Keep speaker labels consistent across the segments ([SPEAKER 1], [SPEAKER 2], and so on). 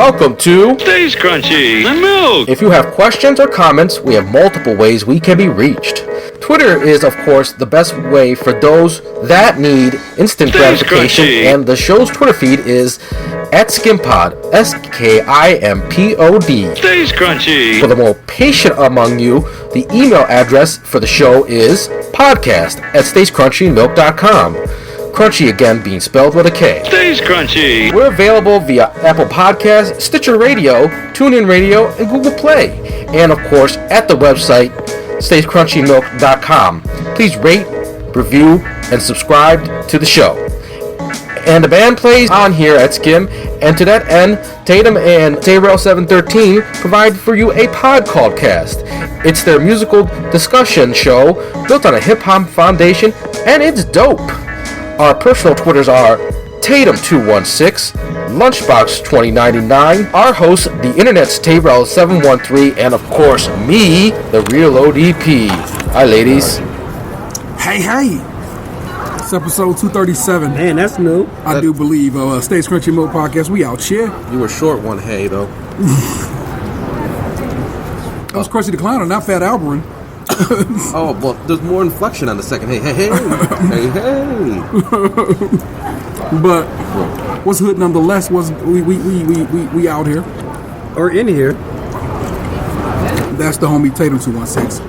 [SPEAKER 1] welcome to
[SPEAKER 2] Stays Crunchy and Milk.
[SPEAKER 1] If you have questions or comments, we have multiple ways we can be reached. Twitter is, of course, the best way for those that need instant gratification, and the show's Twitter feed is @SKiMPod, SKiMPod.
[SPEAKER 2] Stays Crunchy.
[SPEAKER 1] For the more patient among you, the email address for the show is podcast@stayscrunchyandmilk.com. Crunchy again being spelled with a K.
[SPEAKER 2] Stays Crunchy.
[SPEAKER 1] We're available via Apple Podcasts, Stitcher Radio, TuneIn Radio, and Google Play. And of course, at the website, stayscrunchyandmilk.com. Please rate, review, and subscribe to the show. And the band plays on here at SKiM, and to that end, Tatum and Tayrell713 provide for you a pod called Cast. It's their musical discussion show built on a hip-hop foundation, and it's dope. Our personal Twitters are Tatum216, Lunchbox2099, our host, the Internet's Tayrell713, and of course, me, the real ODP. Hi, ladies.
[SPEAKER 3] Hey. It's episode 237.
[SPEAKER 4] Man, that's new.
[SPEAKER 3] I do believe. Stays Crunchy Milk Podcast. We out here.
[SPEAKER 1] You were short one, hey, though.
[SPEAKER 3] That was Crunchy the Clowner, not Fat Alberin.
[SPEAKER 1] Oh, well, there's more inflection on the second. Hey. Hey.
[SPEAKER 3] But what's hood nonetheless was we out here.
[SPEAKER 4] Or in here.
[SPEAKER 3] That's the homie Tatum 216.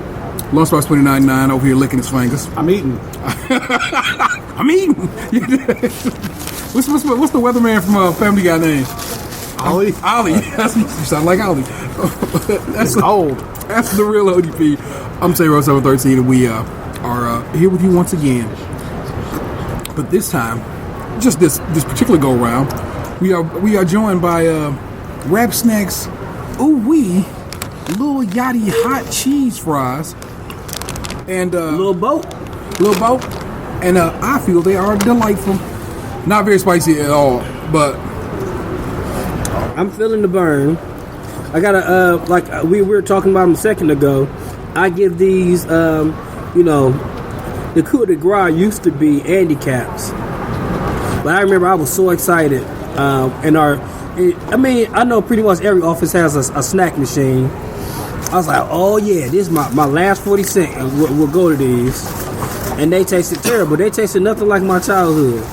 [SPEAKER 3] Lunchbox 2099 over here licking his fingers.
[SPEAKER 4] I'm eating.
[SPEAKER 3] I'm eating. What's the weatherman from Family Guy name?
[SPEAKER 4] Ollie.
[SPEAKER 3] Ollie. You sound like Ollie. That's
[SPEAKER 4] old.
[SPEAKER 3] That's the real ODP. I'm Tayrell713, and we are here with you once again. But this time, just this particular go round, we are joined by Rap Snacks Oowee, Little Yachty hot cheese fries, and
[SPEAKER 4] Little boat.
[SPEAKER 3] And I feel they are delightful. Not very spicy at all, but
[SPEAKER 4] I'm feeling the burn. I gotta like we were talking about them a second ago. I give these the coup de grace used to be handicaps, but I remember I was so excited. I know pretty much every office has a snack machine. I was like, oh yeah, this is my last 40 cents, and we'll go to these. And they tasted terrible. They tasted nothing like my childhood.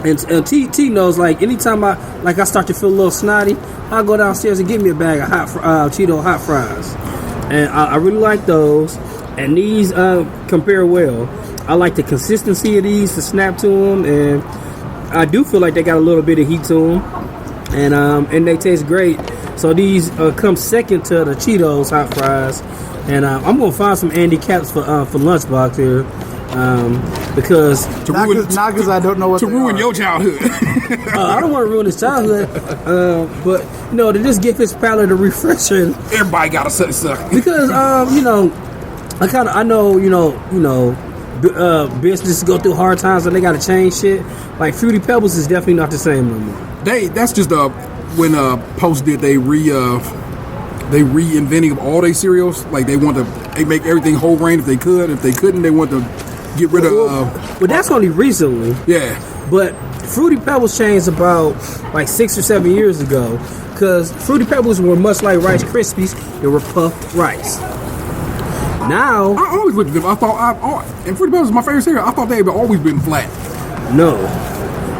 [SPEAKER 4] And T knows, like, anytime I start to feel a little snotty, I'll go downstairs and get me a bag of Cheeto hot fries. And I really like those. And these compare well. I like the consistency of these to snap to them, and I do feel like they got a little bit of heat to them. And they taste great. So these come second to the Cheetos hot fries. And I'm gonna find some Andy Caps for Lunchbox here, because
[SPEAKER 5] not because I don't know what
[SPEAKER 3] to ruin your childhood.
[SPEAKER 4] I don't want to ruin his childhood, but to just give his palate a refresher.
[SPEAKER 3] Everybody gotta suck.
[SPEAKER 4] Because I know businesses go through hard times and they gotta change shit. Like Fruity Pebbles is definitely not the same no more.
[SPEAKER 3] That's just when Post did they reinventing of all their cereals. Like they make everything whole grain if they could. If they couldn't, they want to get rid of.
[SPEAKER 4] But that's only recently.
[SPEAKER 3] Yeah.
[SPEAKER 4] But Fruity Pebbles changed about like 6 or 7 years ago, because Fruity Pebbles were much like Rice Krispies. They were puffed rice. Now
[SPEAKER 3] I always looked at them. And Fruity Pebbles is my favorite cereal. I thought they had always been flat.
[SPEAKER 4] No,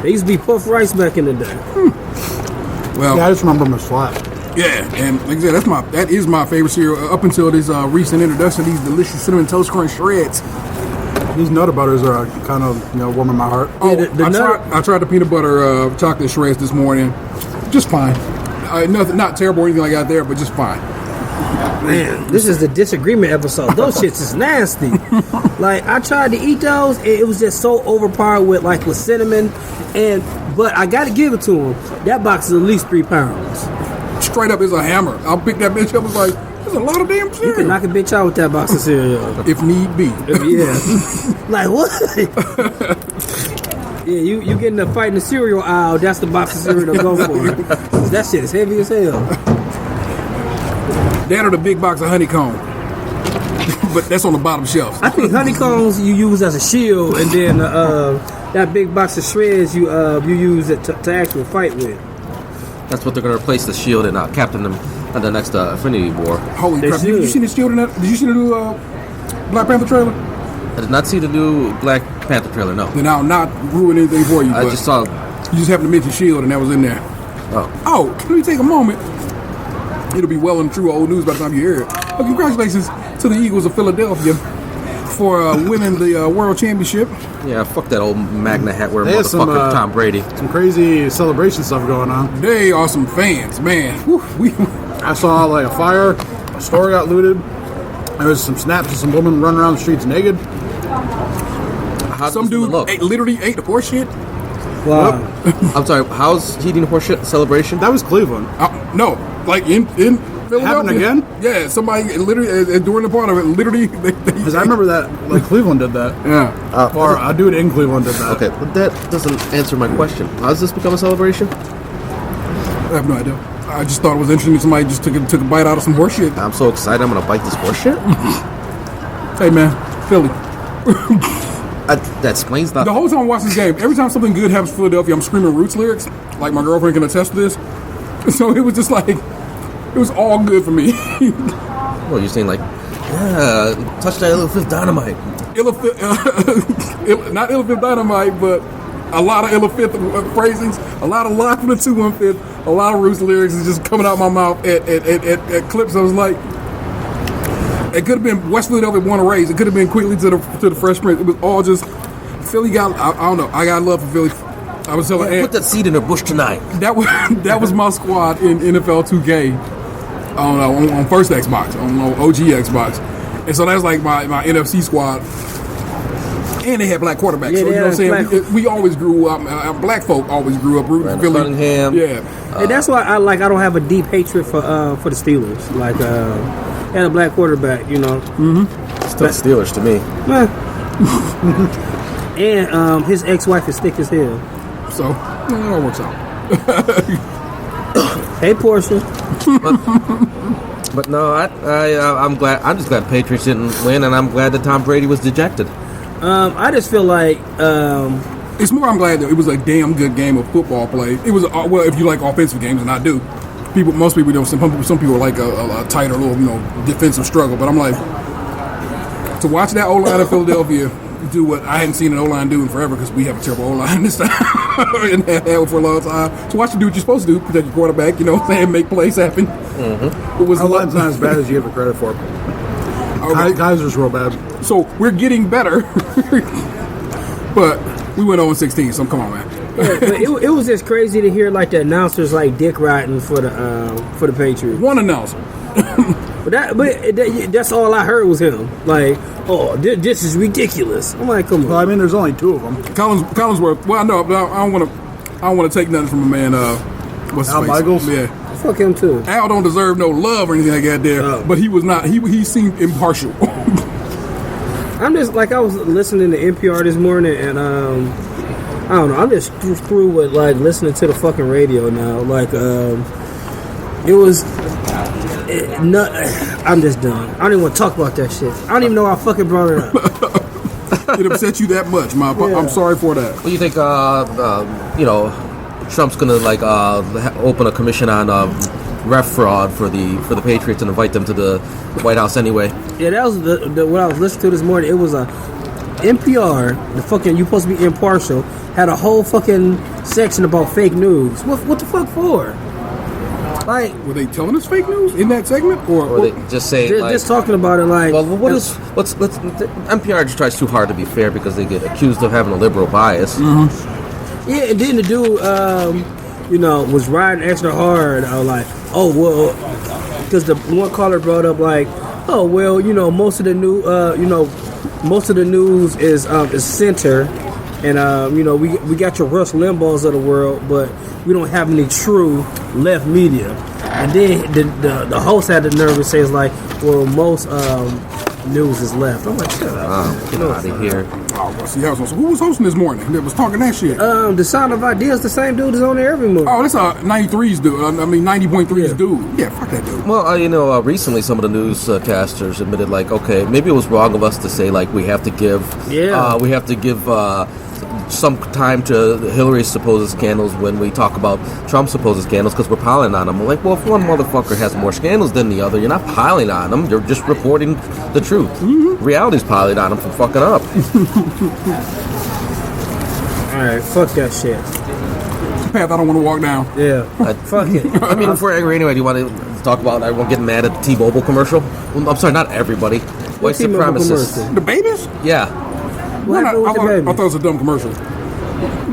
[SPEAKER 4] they used to be puffed rice back in the day.
[SPEAKER 5] Well, yeah, I just remember them as flat.
[SPEAKER 3] Yeah, and like I said, that is my favorite cereal up until this recent introduction of these delicious Cinnamon Toast Crunch shreds.
[SPEAKER 5] These Nutter Butters are kind of warming my heart.
[SPEAKER 3] I tried the peanut butter chocolate shreds this morning. Just fine. Nothing, not terrible or anything like that there, but just fine.
[SPEAKER 4] Man, this is the disagreement episode. Those shits is nasty. Like, I tried to eat those, and it was just so overpowered with cinnamon. But I got to give it to them. That box is at least 3 pounds.
[SPEAKER 3] Straight up is a hammer. I'll pick that bitch up. It's like, there's a lot of damn cereal.
[SPEAKER 4] You can knock a bitch out with that box of cereal.
[SPEAKER 3] If need be.
[SPEAKER 4] Yeah. Like, what? Yeah, you getting a fight in the cereal aisle, that's the box of cereal to go for. That shit is heavy as hell.
[SPEAKER 3] That or the big box of honeycomb. But that's on the bottom shelf.
[SPEAKER 4] I think honeycombs you use as a shield, and then that big box of shreds you use it to actually fight with.
[SPEAKER 1] That's what they're going to replace the Shield and Captain in the next Infinity War.
[SPEAKER 3] Holy
[SPEAKER 4] They
[SPEAKER 3] crap! Did you
[SPEAKER 4] should.
[SPEAKER 3] see the Shield in that? Did you see the new Black Panther trailer?
[SPEAKER 1] I did not see the new Black Panther trailer. No,
[SPEAKER 3] Then I'll not ruin anything for you.
[SPEAKER 1] I
[SPEAKER 3] but
[SPEAKER 1] just saw.
[SPEAKER 3] you just happened to mention Shield, and that was in there. Oh, let me take a moment. It'll be well and true old news by the time you hear it. But congratulations to the Eagles of Philadelphia for winning the World Championship.
[SPEAKER 1] Yeah, fuck that old Magna hat wearing
[SPEAKER 5] They had some,
[SPEAKER 1] motherfucker Tom Brady.
[SPEAKER 5] Some crazy celebration stuff going on.
[SPEAKER 3] They are some fans, man. Whew,
[SPEAKER 5] I saw like a fire, a store got looted. There was some snaps of some woman running around the streets naked.
[SPEAKER 1] How's
[SPEAKER 3] some
[SPEAKER 1] this
[SPEAKER 3] dude
[SPEAKER 1] look?
[SPEAKER 3] literally ate the horse shit.
[SPEAKER 4] Wow.
[SPEAKER 1] I'm sorry. How's he eating horseshit celebration?
[SPEAKER 5] That was Cleveland.
[SPEAKER 3] No, like in Philadelphia.
[SPEAKER 5] Happened again?
[SPEAKER 3] Yeah, somebody literally during the part of it, literally.
[SPEAKER 5] Because I remember that, like Cleveland did that.
[SPEAKER 3] Yeah.
[SPEAKER 5] Or a dude in Cleveland did that.
[SPEAKER 1] Okay, but that doesn't answer my question. How does this become a celebration?
[SPEAKER 3] I have no idea. I just thought it was interesting that somebody just took a bite out of some horse shit.
[SPEAKER 1] I'm so excited. I'm gonna bite this horseshit.
[SPEAKER 3] Hey man, Philly.
[SPEAKER 1] That explains
[SPEAKER 3] The
[SPEAKER 1] nothing.
[SPEAKER 3] whole time I watch this game, every time something good happens to Philadelphia, I'm screaming Roots lyrics. Like my girlfriend can attest to this. So it was just like, it was all good for me.
[SPEAKER 1] Well, you're saying like, yeah, touch that little fifth dynamite.
[SPEAKER 3] Not Ill Fifth Dynamite, but a lot of Ill Fifth phrasings, a lot of live from the 215, a lot of Roots lyrics is just coming out my mouth at clips. I was like, it could have been West Philadelphia won a race. It could have been quickly to the Fresh Prince. It was all just Philly got. I don't know. I got love for Philly. I was telling
[SPEAKER 1] Yeah,
[SPEAKER 3] Ant,
[SPEAKER 1] put that seed in her bush tonight.
[SPEAKER 3] that was my squad in NFL 2K. I don't know on first Xbox, on OG Xbox, and so that's like my NFC squad. And they had black quarterbacks.
[SPEAKER 4] Yeah,
[SPEAKER 3] So you know what I'm saying?
[SPEAKER 4] black-
[SPEAKER 3] We always grew up. Black folk always grew up rooting for
[SPEAKER 1] Brandon
[SPEAKER 3] Philly.
[SPEAKER 1] Cunningham.
[SPEAKER 3] Yeah.
[SPEAKER 4] And that's why I don't have a deep hatred for the Steelers. Like and a black quarterback, you know.
[SPEAKER 1] Still Steelers to me.
[SPEAKER 4] And his ex-wife is thick as hell.
[SPEAKER 3] So it all works out.
[SPEAKER 4] Hey, Portia.
[SPEAKER 1] But no, I'm glad. I'm just glad Patriots didn't win, and I'm glad that Tom Brady was dejected.
[SPEAKER 4] I just feel like
[SPEAKER 3] It's more I'm glad that it was a damn good game of football play. It was well if you like offensive games, and I do. Most people don't. Some people like a tighter little defensive struggle. But I'm like, to watch that O-line of Philadelphia do what I hadn't seen an O-line do in forever, because we have a terrible O-line this time and had for a long time. To watch you do what you're supposed to do, protect your quarterback, make plays happen. It was
[SPEAKER 5] Our line's not as bad as you give it credit for. Kaiser's real bad.
[SPEAKER 3] So we're getting better, but we went 0-16. So come on, man.
[SPEAKER 4] yeah, but it was just crazy to hear like the announcers like dick riding for the Patriots.
[SPEAKER 3] One announcer.
[SPEAKER 4] But that's all I heard was him. Like, oh, this is ridiculous. I'm like, come
[SPEAKER 5] Well, I
[SPEAKER 4] on.
[SPEAKER 5] mean, there's only two of them.
[SPEAKER 3] Collinsworth. Well, no, but I don't want to take nothing from a man. What's his
[SPEAKER 5] Al
[SPEAKER 3] face?
[SPEAKER 5] Michaels?
[SPEAKER 3] Yeah.
[SPEAKER 4] Fuck him too.
[SPEAKER 3] Al don't deserve no love or anything like that there,
[SPEAKER 4] Oh.
[SPEAKER 3] but he was not. He seemed impartial.
[SPEAKER 4] I'm just like, I was listening to NPR this morning, and I don't know. I'm just through with like listening to the fucking radio now. Like, it was. I'm just done. I don't even want to talk about that shit. I don't even know why I fucking brought it up.
[SPEAKER 3] It upset you that much, man.
[SPEAKER 4] Yeah.
[SPEAKER 3] I'm sorry for that.
[SPEAKER 1] What do you think? Trump's gonna open a commission on ref fraud for the Patriots and invite them to the White House anyway.
[SPEAKER 4] Yeah, that was what I was listening to this morning. It was a NPR. The fucking you supposed to be impartial. Had a whole fucking section about fake news. What the fuck for? Like,
[SPEAKER 3] Were they telling us fake news in that segment,
[SPEAKER 1] Or they just say
[SPEAKER 4] they're
[SPEAKER 1] like,
[SPEAKER 4] just talking about it. Like,
[SPEAKER 1] well, let's NPR just tries too hard to be fair because they get accused of having a liberal bias.
[SPEAKER 4] yeah, and then the dude, was riding extra hard. I was like, oh well, because the one caller brought up like, oh well, most of the news is center, and we got your Rush Limbaughs of the world, but we don't have any true left media. And then the host had the nerve to say, it's like, well, most news is left. I'm like, shut up.
[SPEAKER 1] Get out of here.
[SPEAKER 3] Oh, well, see, who was hosting this morning that was talking that shit?
[SPEAKER 4] The Sound of Ideas, the same dude is on there every morning.
[SPEAKER 3] Oh, that's 93's dude. I mean 90.3's dude. Yeah, fuck that dude.
[SPEAKER 1] Well, recently some of the newscasters admitted, like, okay, maybe it was wrong of us to say, like, we have to give some time to Hillary's supposed scandals when we talk about Trump's supposed scandals because we're piling on them. We're like, well, if one motherfucker has more scandals than the other, you're not piling on them. You're just reporting the truth. Mm-hmm. Reality's piling on them for fucking up.
[SPEAKER 4] All right, fuck that shit.
[SPEAKER 3] Path I don't want to walk down.
[SPEAKER 4] Yeah, fuck it.
[SPEAKER 1] I mean, if we're angry anyway, do you want to talk about everyone getting mad at the T-Mobile commercial? Well, I'm sorry, not everybody. White
[SPEAKER 4] T-Mobile
[SPEAKER 1] supremacists.
[SPEAKER 4] commercial?
[SPEAKER 3] The babies?
[SPEAKER 1] Yeah.
[SPEAKER 4] What happened with the
[SPEAKER 3] I
[SPEAKER 4] babies?
[SPEAKER 3] thought it was a dumb commercial.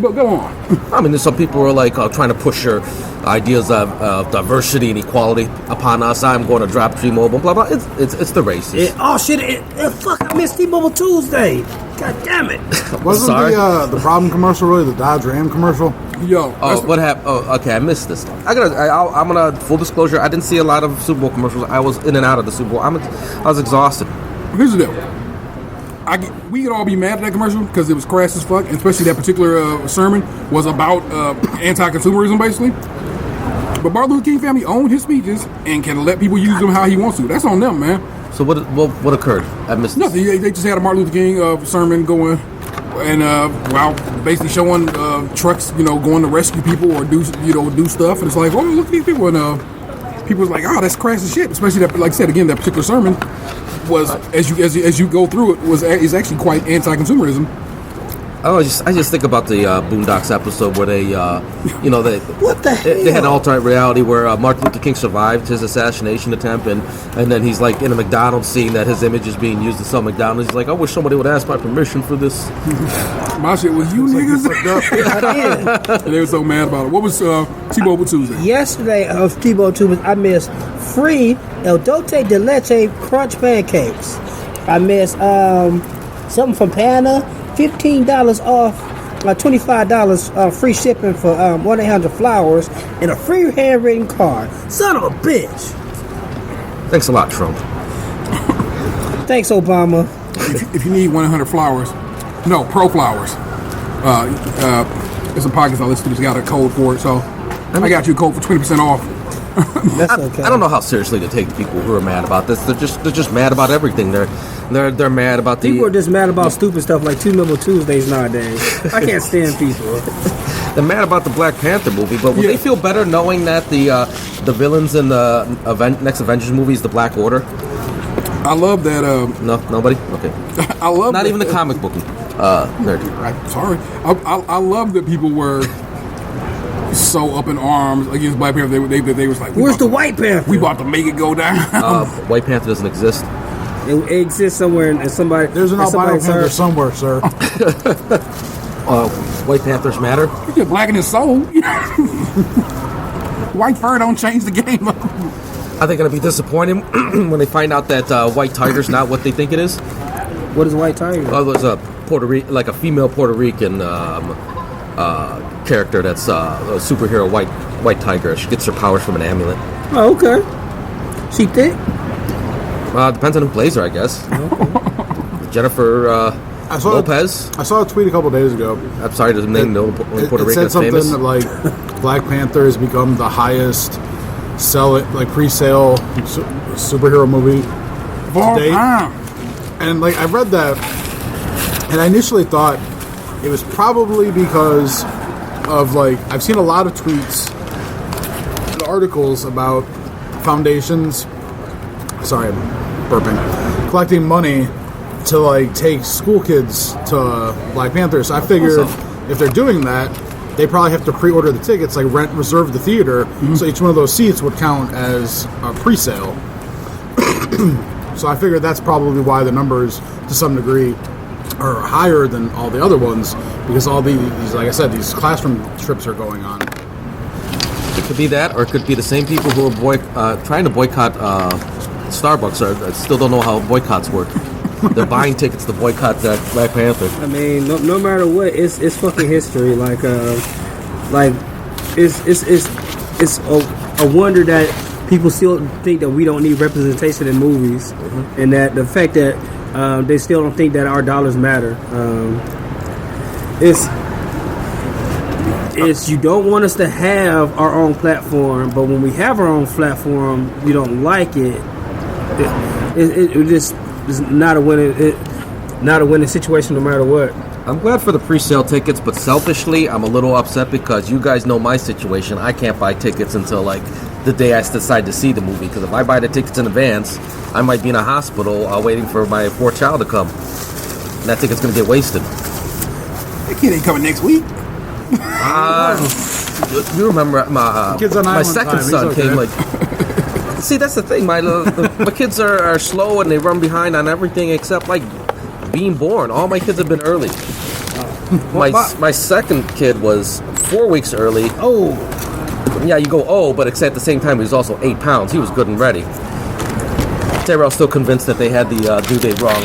[SPEAKER 3] But go on.
[SPEAKER 1] I mean, there's some people who are like trying to push their ideas of diversity and equality upon us. I'm going to drop T-Mobile, blah, blah. It's the racists.
[SPEAKER 4] Oh, shit. Fuck, I missed T-Mobile Tuesday. God damn it.
[SPEAKER 5] Wasn't the problem commercial really the Dodge Ram commercial?
[SPEAKER 3] Yo.
[SPEAKER 1] Oh, what happened? Oh, okay, I missed this. I'm gonna full disclosure. I didn't see a lot of Super Bowl commercials. I was in and out of the Super Bowl. I was exhausted.
[SPEAKER 3] Here's the deal. We could all be mad at that commercial because it was crass as fuck, and especially that particular sermon was about anti-consumerism, basically. But Martin Luther King family owned his speeches and can let people use them how he wants to. That's on them, man.
[SPEAKER 1] So what occurred? I missed
[SPEAKER 3] nothing. They just had a Martin Luther King sermon going, and basically showing trucks, going to rescue people or do stuff. And it's like, oh, look at these people, and people was like, oh, that's crass as shit. Especially that, like I said again, that particular sermon was as you go through it is actually quite anti-consumerism.
[SPEAKER 1] I just think about the Boondocks episode where they
[SPEAKER 4] What the hell?
[SPEAKER 1] They had an alternate reality where Martin Luther King survived his assassination attempt, and then he's like in a McDonald's scene that his image is being used to sell McDonald's. He's like, I wish somebody would ask my permission for this.
[SPEAKER 3] My shit was you niggas. And they were so mad about it. What was T-Mobile Tuesday?
[SPEAKER 4] Yesterday of T-Mobile Tuesday, I missed free El Dote de Leche Crunch Pancakes. I missed something from Pana. $15 off, $25 free shipping for 1-800-Flowers, and a free handwritten card. Son of a bitch.
[SPEAKER 1] Thanks a lot, Trump.
[SPEAKER 4] Thanks, Obama.
[SPEAKER 3] If you need 1-800-Flowers, no, Pro Flowers. There's some podcasts I listen to that's got a code for it, so I got you a code for 20% off.
[SPEAKER 4] That's okay.
[SPEAKER 1] I don't know how seriously to take people who are mad about this. They're just mad about everything. They're mad about the...
[SPEAKER 4] People are just mad about stupid stuff like T-Mobile Tuesdays nowadays. I can't stand people.
[SPEAKER 1] They're mad about the Black Panther movie, but will they feel better knowing that the villains in the next Avengers movie is the Black Order?
[SPEAKER 3] I love that.
[SPEAKER 1] No, nobody. Okay.
[SPEAKER 3] I love
[SPEAKER 1] not
[SPEAKER 3] that,
[SPEAKER 1] even the comic book nerd.
[SPEAKER 3] Sorry, I love that people were so up in arms against Black Panther. They was like,
[SPEAKER 4] where's the White Panther?
[SPEAKER 3] We about to make it go down.
[SPEAKER 1] White Panther doesn't exist.
[SPEAKER 4] It exists somewhere, and somebody.
[SPEAKER 5] There's an albino panther somewhere, sir.
[SPEAKER 1] White Panthers matter.
[SPEAKER 3] You're black in his soul. White fur don't change the game.
[SPEAKER 1] Are they going to be disappointed when they find out that white tiger's not what they think it is?
[SPEAKER 4] What is white tiger?
[SPEAKER 1] Oh, it was a like a female Puerto Rican character that's a superhero white tiger. She gets her powers from an amulet.
[SPEAKER 4] Oh, okay. She thick?
[SPEAKER 1] Depends on who plays her, I guess. Okay. Jennifer Lopez.
[SPEAKER 5] I saw a tweet a couple days ago.
[SPEAKER 1] I'm sorry to name the Puerto Rican
[SPEAKER 5] said something
[SPEAKER 1] famous.
[SPEAKER 5] that like Black Panther has become the highest pre-sale superhero movie to date. And like I read that, and I initially thought it was probably because of like I've seen a lot of tweets and articles about foundations. Sorry, I'm burping. Collecting money to like take school kids to Black Panther. So I figured if they're doing that, they probably have to pre-order the tickets, like reserve the theater, so each one of those seats would count as a pre-sale. So I figured that's probably why the numbers, to some degree, are higher than all the other ones, because all these, like I said, these classroom trips are going on.
[SPEAKER 1] It could be that, or it could be the same people who are trying to boycott Starbucks. Still don't know how boycotts work. They're buying tickets to boycott Black Panther.
[SPEAKER 4] I mean, no matter what, it's fucking history. Like it's a wonder that people still think that we don't need representation in movies, and that the fact that they still don't think that our dollars matter. It's you don't want us to have our own platform, but when we have our own platform, you don't like it. It just is not a winning situation no matter what.
[SPEAKER 1] I'm glad for the pre-sale tickets, but selfishly, I'm a little upset because you guys know my situation. I can't buy tickets until like the day I decide to see the movie. Because if I buy the tickets in advance, I might be in a hospital waiting for my fourth child to come, and that ticket's gonna get wasted.
[SPEAKER 3] That kid ain't coming next week.
[SPEAKER 1] You remember my
[SPEAKER 5] Kid's on
[SPEAKER 1] my
[SPEAKER 5] island
[SPEAKER 1] second
[SPEAKER 5] time. He's
[SPEAKER 1] son
[SPEAKER 5] okay.
[SPEAKER 1] came like. See, that's the thing. My kids are slow and they run behind on everything except like being born. All my kids have been early. My second kid was 4 weeks early.
[SPEAKER 4] Oh,
[SPEAKER 1] Yeah, you go, but except at the same time, he was also 8 pounds. He was good and ready. Terrell's still convinced that they had the due date wrong.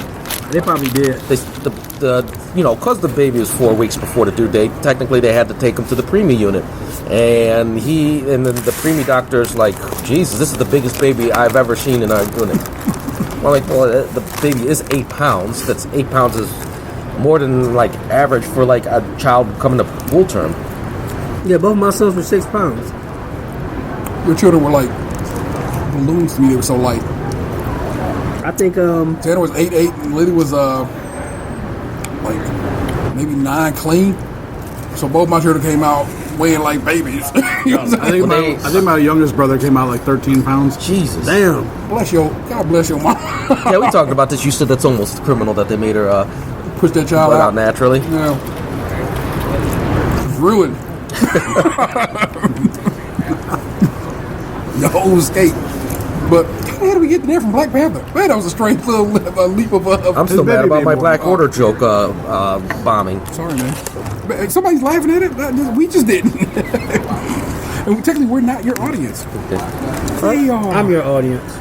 [SPEAKER 4] they probably did.
[SPEAKER 1] Because the baby was 4 weeks before the due date, technically they had to take him to the preemie unit. And then the preemie doctor's like, Jesus, this is the biggest baby I've ever seen in our unit. Well, the baby is 8 pounds. That's 8 pounds is more than like average for like a child coming to full term.
[SPEAKER 4] Yeah, both my sons were 6 pounds.
[SPEAKER 3] Your children were like balloons to me. They were so light.
[SPEAKER 4] I think
[SPEAKER 3] Tanner was 8'8", and Liddy was like maybe 9 clean. So both my children came out weighing like babies. You know what I'm saying?
[SPEAKER 5] I think my youngest brother came out like 13 pounds.
[SPEAKER 1] Jesus.
[SPEAKER 4] damn.
[SPEAKER 3] God bless your mom.
[SPEAKER 1] Yeah, we talked about this. You said that's almost criminal that they made her
[SPEAKER 3] Push that child
[SPEAKER 1] blood out
[SPEAKER 3] out.
[SPEAKER 1] naturally.
[SPEAKER 3] Yeah. It's ruined. The whole escape. But how did we get there from Black Panther? Man, that was a strange little leap of.
[SPEAKER 1] I'm still mad
[SPEAKER 5] baby
[SPEAKER 1] about my
[SPEAKER 5] made
[SPEAKER 1] Black
[SPEAKER 3] more.
[SPEAKER 1] Order joke bombing.
[SPEAKER 3] Sorry, man. But somebody's laughing at it. We just didn't. And technically, we're not your audience. They are.
[SPEAKER 4] I'm your audience.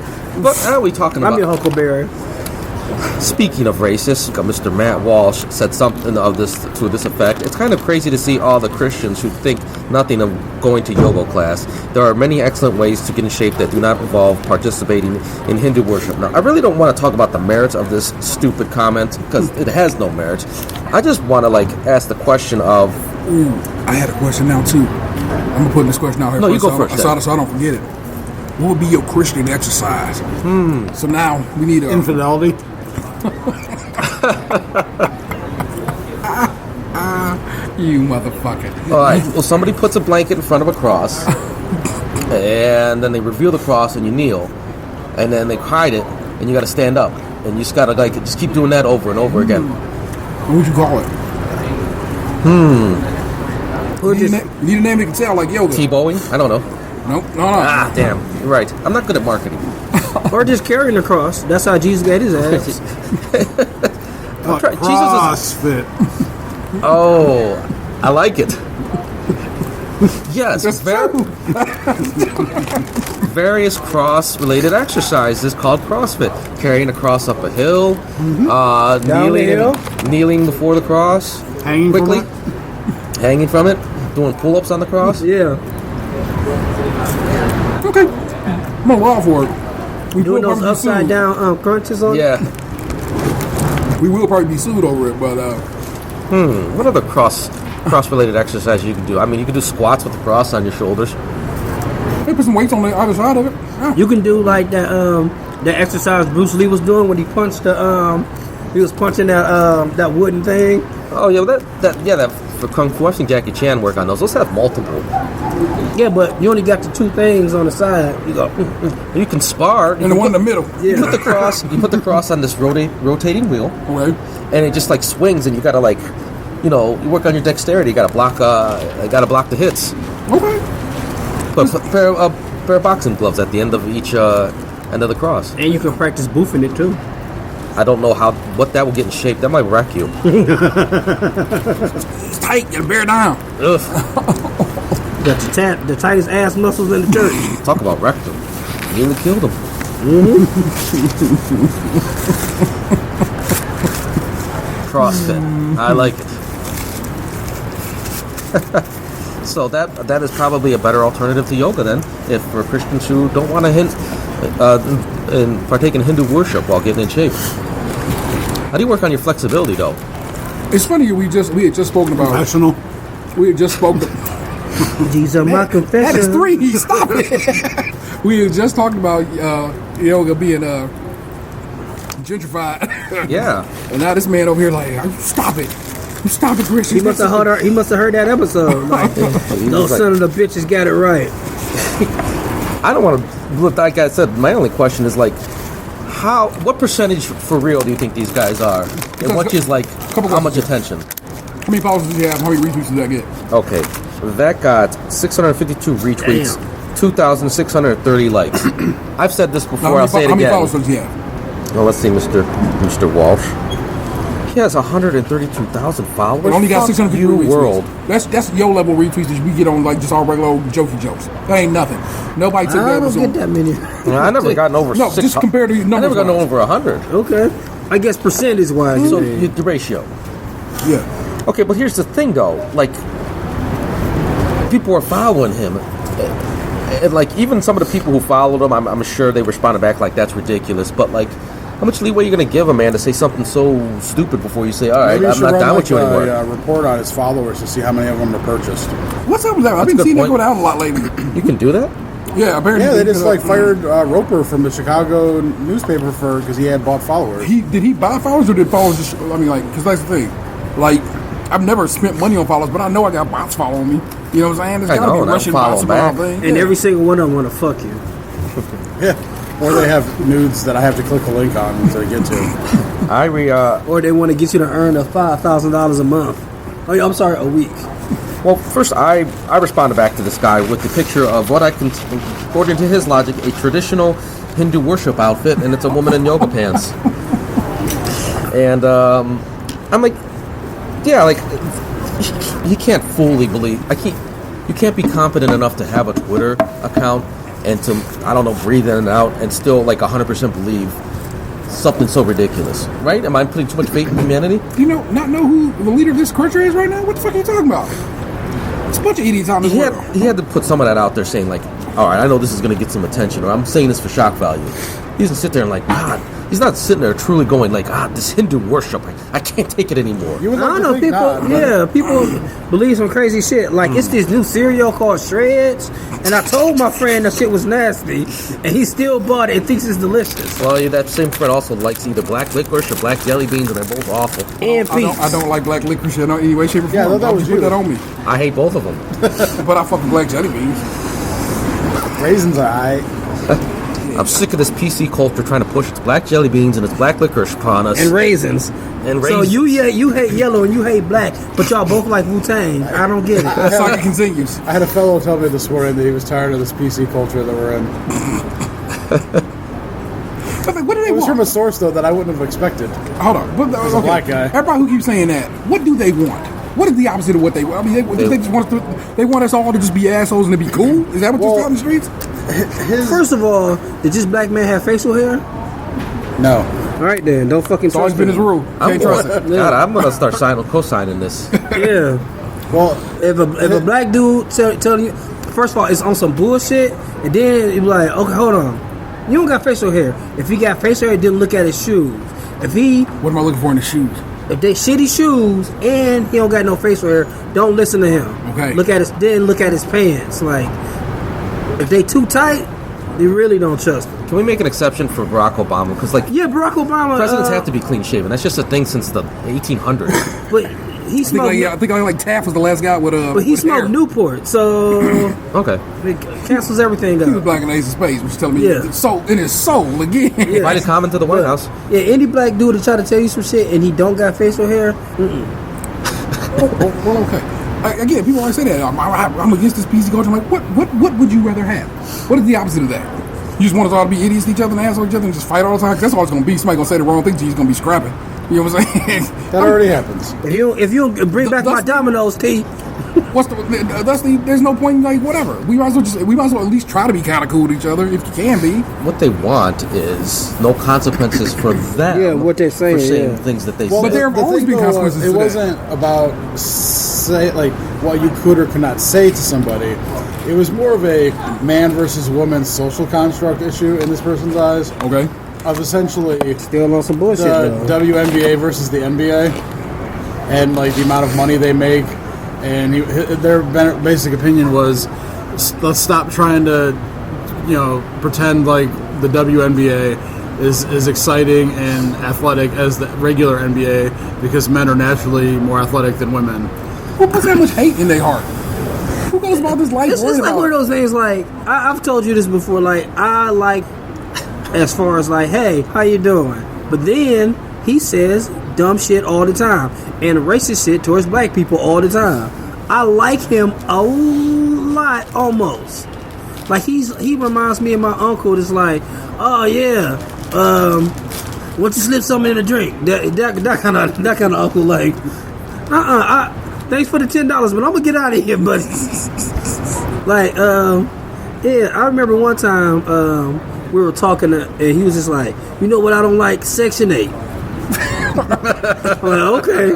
[SPEAKER 1] But how are we talking
[SPEAKER 4] I'm
[SPEAKER 1] about?
[SPEAKER 4] your Huckleberry.
[SPEAKER 1] Speaking of racist, Mr. Matt Walsh said something of this to this effect. It's kind of crazy to see all the Christians who think nothing of going to yoga class. There are many excellent ways to get in shape that do not involve participating in Hindu worship. Now, I really don't want to talk about the merits of this stupid comment because it has no merit. I just want to ask the question of.
[SPEAKER 3] Ooh, I had a question now too. I'm gonna put this question out here.
[SPEAKER 1] No, you go
[SPEAKER 3] so
[SPEAKER 1] first,
[SPEAKER 3] So I don't forget it. What would be your Christian exercise? So now we need a
[SPEAKER 5] Infidelity.
[SPEAKER 3] you motherfucker.
[SPEAKER 1] All right. Well, somebody puts a blanket in front of a cross, and then they reveal the cross, and you kneel, and then they hide it, and you got to stand up, and you just got to just keep doing that over and over again.
[SPEAKER 3] What would you call it? Need a name that can sound like yoga.
[SPEAKER 1] T-bowing? I don't know.
[SPEAKER 3] Nope. No.
[SPEAKER 1] Ah, damn. You're right. I'm not good at marketing.
[SPEAKER 4] Or just carrying the cross. That's how Jesus got his ass.
[SPEAKER 5] CrossFit.
[SPEAKER 1] Oh, I like it. Yes,
[SPEAKER 3] That's true.
[SPEAKER 1] various cross-related exercises called CrossFit. Carrying a cross up a hill, kneeling before the cross,
[SPEAKER 5] Hanging
[SPEAKER 1] quickly,
[SPEAKER 5] from
[SPEAKER 1] hanging from it, doing pull-ups on the cross.
[SPEAKER 4] Yeah.
[SPEAKER 3] Okay. I'm gonna allow for it. We
[SPEAKER 4] Doing
[SPEAKER 3] will
[SPEAKER 4] those
[SPEAKER 3] probably be
[SPEAKER 4] upside
[SPEAKER 3] sued.
[SPEAKER 4] down crunches on.
[SPEAKER 1] Yeah.
[SPEAKER 3] We will probably be sued over it, but
[SPEAKER 1] What other cross-related exercises you can do? I mean, you can do squats with the cross on your shoulders.
[SPEAKER 3] they put some weights on the other side of it. Yeah.
[SPEAKER 4] You can do like that exercise Bruce Lee was doing when he punched he was punching that wooden thing.
[SPEAKER 1] Oh yeah, that for Kung Fu. I've seen Jackie Chan work on those. Those have multiple.
[SPEAKER 4] Yeah, but you only got the 2 things on the side. You go.
[SPEAKER 1] You can spar.
[SPEAKER 3] And the one in the middle.
[SPEAKER 1] You put the cross. You put the cross on this rotating wheel,
[SPEAKER 3] Okay.
[SPEAKER 1] and it just swings, and you gotta you work on your dexterity. You gotta block the hits.
[SPEAKER 3] Okay.
[SPEAKER 1] Put a pair of boxing gloves at the end of each end of the cross.
[SPEAKER 4] And you can practice boofing it too.
[SPEAKER 1] I don't know what that will get in shape. That might wreck you.
[SPEAKER 3] It's tight. You gotta bear down.
[SPEAKER 1] Ugh.
[SPEAKER 4] Got the tightest ass muscles in the church.
[SPEAKER 1] Talk about rectum. Nearly killed him. CrossFit. I like it. So that is probably a better alternative to yoga then, if for Christians who don't want to partake in Hindu worship while getting in shape. How do you work on your flexibility though?
[SPEAKER 3] It's funny we had just spoken about.
[SPEAKER 5] Professional.
[SPEAKER 3] We had just spoken.
[SPEAKER 4] These are my confessions.
[SPEAKER 3] That is 3. Stop it. We had just talked about yoga being gentrified.
[SPEAKER 1] Yeah.
[SPEAKER 3] And now this man over here stop it. Stop aggression.
[SPEAKER 4] He must have heard that episode. Like, those
[SPEAKER 1] like-
[SPEAKER 4] son of the bitches got it right.
[SPEAKER 1] I don't want to. Like I said, my only question is like, what percentage for real do you think these guys are? And what is like, how much attention?
[SPEAKER 3] How many followers did you have? How many retweets did that get?
[SPEAKER 1] Okay, that got 652 retweets, 2,630 likes. I've said this before. I'll say it
[SPEAKER 3] How many
[SPEAKER 1] again.
[SPEAKER 3] followers did you have?
[SPEAKER 1] Well, let's see, Mr. Walsh. He has 132,000 followers.
[SPEAKER 3] But only got
[SPEAKER 1] Fuck
[SPEAKER 3] 650
[SPEAKER 1] you,
[SPEAKER 3] retweets.
[SPEAKER 1] world.
[SPEAKER 3] That's yo level retweets that we get on like just our regular jokey jokes. That ain't nothing. Nobody took
[SPEAKER 4] I
[SPEAKER 3] that.
[SPEAKER 4] don't get that many.
[SPEAKER 1] I never gotten over.
[SPEAKER 3] No,
[SPEAKER 1] 600.
[SPEAKER 3] just compared to
[SPEAKER 1] I never
[SPEAKER 3] numbers.
[SPEAKER 1] gotten over 100.
[SPEAKER 4] Okay. I guess percentage wise.
[SPEAKER 1] So the ratio.
[SPEAKER 3] Yeah.
[SPEAKER 1] Okay, but here's the thing, though. Like, people are following him, and like even some of the people who followed him, I'm sure they responded back like that's ridiculous. But like, how much leeway are you going to give a man to say something so stupid before you say, all right,
[SPEAKER 5] Maybe
[SPEAKER 1] I'm not down with you anymore?
[SPEAKER 5] A report on his followers to see how many of them are purchased.
[SPEAKER 3] What's up with that? I've
[SPEAKER 1] That's a
[SPEAKER 3] been
[SPEAKER 1] good
[SPEAKER 3] seeing that
[SPEAKER 1] point.
[SPEAKER 3] go down a lot lately.
[SPEAKER 1] You can do that?
[SPEAKER 3] Yeah, apparently.
[SPEAKER 5] Yeah, they just like fired Roper from the Chicago newspaper because he had bought followers.
[SPEAKER 3] Did he buy followers or did followers just? I mean, like, because that's the thing. Like, I've never spent money on followers, but I know I got bots following me. You know what I'm saying? There's
[SPEAKER 1] I
[SPEAKER 3] gotta
[SPEAKER 1] know,
[SPEAKER 3] be
[SPEAKER 1] and I'm
[SPEAKER 3] Russian bots
[SPEAKER 1] following
[SPEAKER 3] about
[SPEAKER 1] back.
[SPEAKER 3] things.
[SPEAKER 4] And every single one of them want to fuck you.
[SPEAKER 5] Yeah, or they have nudes that I have to click a link on to get to.
[SPEAKER 4] Or they want to get you to earn a $5,000 a month. Oh, yeah, I'm sorry, a week.
[SPEAKER 1] Well, first, I responded back to this guy with the picture of what I can, according to his logic, a traditional Hindu worship outfit, and it's a woman in yoga pants. And I'm like, yeah, like, he can't fully believe. You can't be competent enough to have a Twitter account and to, I don't know, breathe in and out and still like 100% believe something so ridiculous, right? Am I putting too much faith in humanity?
[SPEAKER 3] Do you not know who the leader of this country is right now? What the fuck are you talking about? It's a bunch of idiots out in this world.
[SPEAKER 1] He had to put some of that out there saying like, all right, I know this is going to get some attention, or I'm saying this for shock value. He doesn't sit there and like, God, he's not sitting there truly going like, this Hindu worship, I can't take it anymore.
[SPEAKER 5] You would
[SPEAKER 4] I
[SPEAKER 5] like
[SPEAKER 4] don't
[SPEAKER 5] to
[SPEAKER 4] know,
[SPEAKER 5] think
[SPEAKER 4] people.
[SPEAKER 5] not, but-
[SPEAKER 4] People believe some crazy shit. Like it's this new cereal called Shreds, and I told my friend that shit was nasty, and he still bought it and thinks it's delicious.
[SPEAKER 1] Well, that same friend also likes either black licorice or black jelly beans, and they're both awful.
[SPEAKER 4] And peace.
[SPEAKER 3] I don't like black licorice in any way, shape, or form.
[SPEAKER 5] Yeah, I thought that
[SPEAKER 3] Why
[SPEAKER 5] was
[SPEAKER 3] would you put
[SPEAKER 5] you.
[SPEAKER 3] that on me.
[SPEAKER 1] I hate both of them.
[SPEAKER 3] But I fuck with black jelly beans.
[SPEAKER 5] Raisins are alright.
[SPEAKER 1] I'm sick of this PC culture trying to push its black jelly beans and its black licorice upon us.
[SPEAKER 4] And raisins.
[SPEAKER 1] And
[SPEAKER 4] So
[SPEAKER 1] raisins.
[SPEAKER 4] you hate yellow and you hate black, but y'all both like Wu-Tang. I don't get it.
[SPEAKER 3] The saga continues.
[SPEAKER 5] I had a fellow tell me this morning that he was tired of this PC culture that we're in.
[SPEAKER 3] But like, what do they
[SPEAKER 5] It was
[SPEAKER 3] want?
[SPEAKER 5] from a source though that I wouldn't have expected.
[SPEAKER 3] Hold on.
[SPEAKER 5] As a black guy.
[SPEAKER 3] Everybody who keeps saying that, what do they want? What is the opposite of what they want? I mean, they just want us to, they want us all to just be assholes and to be cool? Is that what you're telling the streets?
[SPEAKER 4] First of all, did this black man have facial hair?
[SPEAKER 5] No.
[SPEAKER 4] All right then, don't fucking
[SPEAKER 3] It's always
[SPEAKER 4] trust
[SPEAKER 3] been his
[SPEAKER 4] him.
[SPEAKER 3] rule. Can't trust it.
[SPEAKER 1] God, I'm gonna start co-signing this.
[SPEAKER 4] Yeah.
[SPEAKER 5] Well,
[SPEAKER 4] If a black dude tell you, first of all, it's on some bullshit, and then you be like, okay, hold on, you don't got facial hair. If he got facial hair, then look at his shoes. If
[SPEAKER 3] What am I looking for in the shoes?
[SPEAKER 4] they shitty shoes and he don't got no facial hair, don't listen to him.
[SPEAKER 3] Okay.
[SPEAKER 4] Look at his pants. Like if they too tight, you really don't trust him.
[SPEAKER 1] Can we make an exception for Barack Obama? Because like
[SPEAKER 4] Yeah, Barack Obama.
[SPEAKER 1] presidents have to be clean shaven. That's just a thing since the 1800s.
[SPEAKER 4] but he smoked.
[SPEAKER 3] I think like Taft was the last guy with
[SPEAKER 4] but he
[SPEAKER 3] with hair.
[SPEAKER 4] smoked Newport, so
[SPEAKER 1] Okay.
[SPEAKER 4] it cancels everything
[SPEAKER 3] He was
[SPEAKER 4] out.
[SPEAKER 3] black in Ace of Space, which is telling me
[SPEAKER 4] Yeah.
[SPEAKER 3] it's soul in his soul again.
[SPEAKER 4] Yeah.
[SPEAKER 1] Write a comment to the White House.
[SPEAKER 4] Yeah, any black dude to try to tell you some shit and he don't got facial hair,
[SPEAKER 3] Well, okay. Again, people always say that. I'm against this PC culture. I'm like, what would you rather have? What is the opposite of that? You just want us all to be idiots to each other and assholes to each other and just fight all the time? 'Cause that's all it's going to be. Somebody going to say the wrong thing to you. He's going to be scrapping. You know what I'm saying?
[SPEAKER 5] that already happens.
[SPEAKER 4] if you don't bring back my Domino's tea,
[SPEAKER 3] There's no point in like whatever. We might as well at least try to be kind of cool to each other if you can be.
[SPEAKER 1] What they want is no consequences for them.
[SPEAKER 4] Yeah, what they're saying,
[SPEAKER 1] for saying
[SPEAKER 4] yeah.
[SPEAKER 1] things that they
[SPEAKER 5] Well,
[SPEAKER 1] say.
[SPEAKER 3] But there have
[SPEAKER 5] the
[SPEAKER 3] always
[SPEAKER 5] thing,
[SPEAKER 3] been
[SPEAKER 5] though,
[SPEAKER 3] consequences
[SPEAKER 5] It
[SPEAKER 3] to that.
[SPEAKER 5] wasn't about say like what you could or could not say to somebody. It was more of a man versus woman social construct issue in this person's eyes.
[SPEAKER 3] Okay.
[SPEAKER 5] Of essentially
[SPEAKER 4] still on some bullshit
[SPEAKER 5] the
[SPEAKER 4] though.
[SPEAKER 5] WNBA versus the NBA, and like the amount of money they make, and their basic opinion was, let's stop trying to, pretend like the WNBA is exciting and athletic as the regular NBA because men are naturally more athletic than women.
[SPEAKER 3] Who puts that much hate in their heart? Who goes about this life
[SPEAKER 4] It's
[SPEAKER 3] worrying
[SPEAKER 4] like
[SPEAKER 3] about
[SPEAKER 4] one of those things. Like I've told you this before. Like I like, as far as like, hey, how you doing? But then he says dumb shit all the time and racist shit towards black people all the time. I like him a lot, almost. Like he reminds me of my uncle. That's like, oh yeah, once you slip something in a drink, that kind of uncle. Like, thanks for the $10, but I'm gonna get out of here, buddy. Like, yeah, I remember one time we were talking, and he was just like, you know what? I don't like Section 8. I'm like, okay.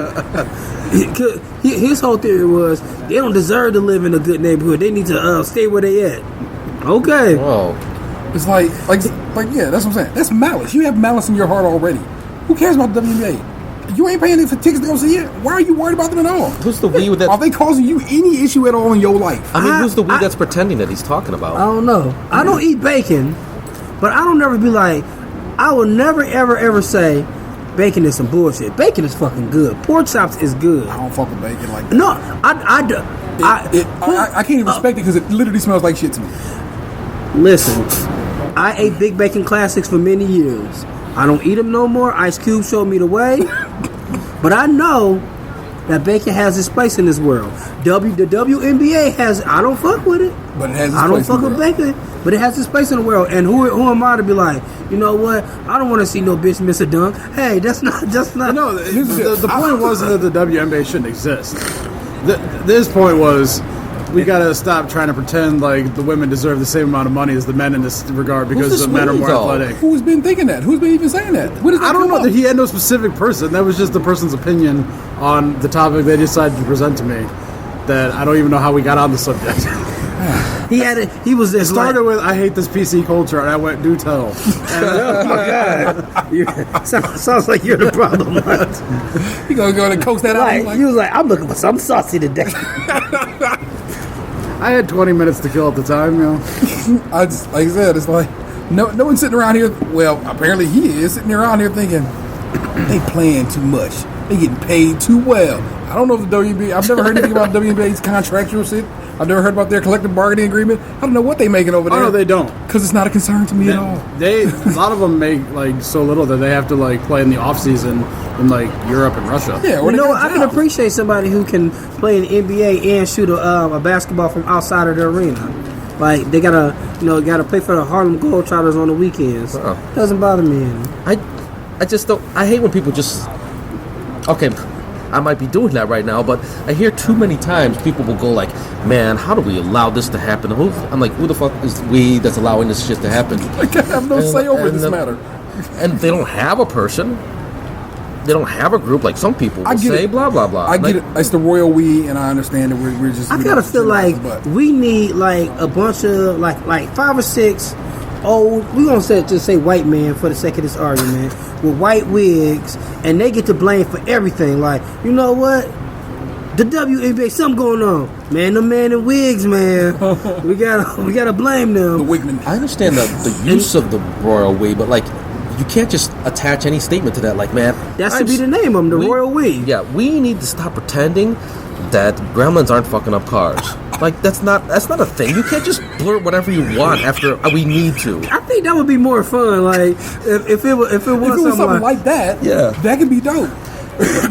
[SPEAKER 4] His whole theory was they don't deserve to live in a good neighborhood. They need to stay where they at. Okay.
[SPEAKER 1] Whoa.
[SPEAKER 3] It's like, yeah, that's what I'm saying. That's malice. You have malice in your heart already. Who cares about the WNBA? You ain't paying for tickets to go see it. Why are you worried about them at all?
[SPEAKER 1] Who's the we that?
[SPEAKER 3] Are they causing you any issue at all in your life?
[SPEAKER 1] I mean, who's the we that's pretending that he's talking about?
[SPEAKER 4] I don't know. I don't eat bacon, but I don't never be like, I will never ever say bacon is some bullshit. Bacon is fucking good. Pork chops is good.
[SPEAKER 3] I don't fuck with bacon like that.
[SPEAKER 4] No, I do.
[SPEAKER 3] I can't even respect it because it literally smells like shit to me.
[SPEAKER 4] Listen, I ate Big Bacon Classics for many years. I don't eat them no more. Ice Cube showed me the way. But I know that bacon has its place in this world. The WNBA has. I don't fuck with it.
[SPEAKER 3] But it has its
[SPEAKER 4] I don't
[SPEAKER 3] place
[SPEAKER 4] fuck
[SPEAKER 3] in the
[SPEAKER 4] with bacon. But it has its place in the world. And who am I to be like, you know what? I don't want to see no bitch miss a dunk. Hey, that's not.
[SPEAKER 5] No, the point wasn't that the WNBA shouldn't exist. This point was we got to stop trying to pretend like the women deserve the same amount of money as the men in this regard because the men are more athletic.
[SPEAKER 3] Who's been thinking that? Who's been even saying that?
[SPEAKER 5] I don't know. He had no specific person. That was just the person's opinion on the topic they decided to present to me. That I don't even know how we got on the subject.
[SPEAKER 4] He was just
[SPEAKER 5] started with I hate this PC culture, and I went do tell.
[SPEAKER 4] Oh my God! Sounds like you're the problem. Right?
[SPEAKER 3] You gonna go and coax that out?
[SPEAKER 4] Like, you was like, I'm looking for something saucy today.
[SPEAKER 5] I had 20 minutes to kill at the time, you know.
[SPEAKER 3] Like I said, it's like no one's sitting around here. Well, apparently he is sitting around here thinking they playing too much. They getting paid too well. I don't know if the WNBA. I've never heard anything about WNBA's contractual shit. I've never heard about their collective bargaining agreement. I don't know what they making over there.
[SPEAKER 5] Oh, no, they don't.
[SPEAKER 3] Because it's not a concern to me at all.
[SPEAKER 5] A lot of them make like so little that they have to like play in the off season in like Europe and Russia.
[SPEAKER 3] Yeah,
[SPEAKER 4] you know, I can appreciate somebody who can play in the NBA and shoot a basketball from outside of the arena. Like they gotta play for the Harlem Globetrotters on the weekends. Doesn't bother me any.
[SPEAKER 1] I just don't. I hate when people just. Okay, I might be doing that right now, but I hear too many times people will go like, man, how do we allow this to happen? I'm like, who the fuck is we that's allowing this shit to happen?
[SPEAKER 3] I have no say over this matter.
[SPEAKER 1] And they don't have a person. They don't have a group like some people will say, blah, blah, blah.
[SPEAKER 3] I get it. It's the royal we, and I understand that we're just...
[SPEAKER 4] I kind of feel like we need like a bunch of like 5 or 6 old, we're going to just say white men for the sake of this argument, with white wigs, and they get to blame for everything. Like, you know what? The WNBA, something going on. Man, the man in wigs, man. we gotta blame them.
[SPEAKER 3] The wigmen.
[SPEAKER 1] I understand the use of the royal we, but like, you can't just attach any statement to that. Like, man,
[SPEAKER 4] that should be the name of them, the royal we.
[SPEAKER 1] Yeah, we need to stop pretending that gremlins aren't fucking up cars. Like, that's not a thing. You can't just blurt whatever you want after we need to.
[SPEAKER 4] I think that would be more fun. Like, if it was
[SPEAKER 3] something like that,
[SPEAKER 1] yeah,
[SPEAKER 3] that could be dope.